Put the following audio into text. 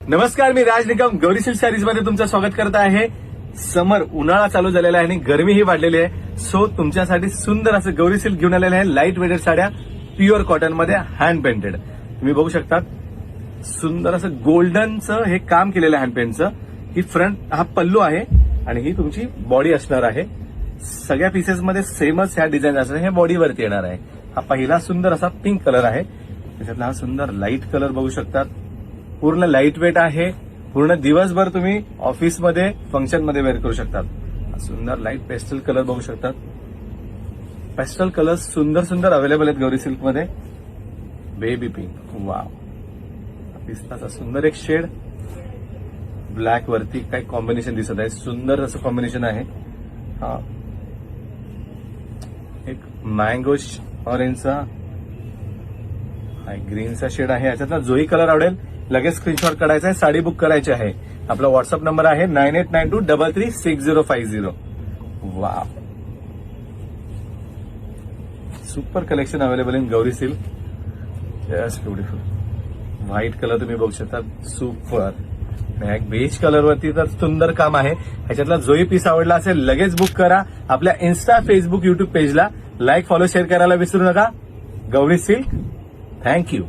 नमस्कार, मी राज निकम गौरी सिल्क सॅरीज मध्ये तुमचं स्वागत करत आहे. समर उन्हाळा चालू झालेला आहे आणि गरमीही वाढलेली आहे. सो तुमच्यासाठी सुंदर असं गौरी सिल्क घेऊन आलेलं आहे. लाईट वेटेड साड्या प्युअर कॉटन मध्ये हँड पेंटेड. तुम्ही बघू शकता सुंदर असं गोल्डनचं हे काम केलेलं आहे हँड पेंटचं. ही फ्रंट हा पल्लू आहे आणि ही तुमची बॉडी असणार आहे. सगळ्या पीसेसमध्ये सेमच ह्या डिझाईन असणार. हे बॉडीवरती येणार आहे. हा पहिला सुंदर असा पिंक कलर आहे. त्याच्यातला हा सुंदर लाईट कलर बघू शकतात. पूर्ण लाईट वेट आहे. पूर्ण दिवसभर तुम्ही ऑफिसमध्ये फंक्शनमध्ये वेअर करू शकतात. सुंदर लाईट पेस्टल कलर बघू शकतात. पेस्टल कलर सुंदर सुंदर अवेलेबल आहेत गौरी सिल्क मध्ये. बेबी पिंक, वाव, पिस्ताचा सुंदर एक शेड. ब्लॅक वरती काही कॉम्बिनेशन दिसत आहे. सुंदर असं कॉम्बिनेशन आहे. हा एक मँगो ऑरेंजचा, हा एक ग्रीनचा शेड आहे. याच्यातला जोही कलर आवडेल लगेच स्क्रीनशॉट काढायचा आहे. साडी बुक करायची आहे. आपला व्हॉट्सअप नंबर आहे 9892336050. Wow, super collection available in Gauri silk. Just beautiful. White colour तुम्ही बघू शकता, सुपर. एक बेज कलर वरती तर सुंदर काम आहे. ह्याच्यातला जोही पीस आवडला असेल लगेच बुक करा. आपल्या इन्स्टा, फेसबुक, युट्यूब पेजला लाईक, फॉलो, शेअर करायला विसरू नका. Gauri silk, thank you.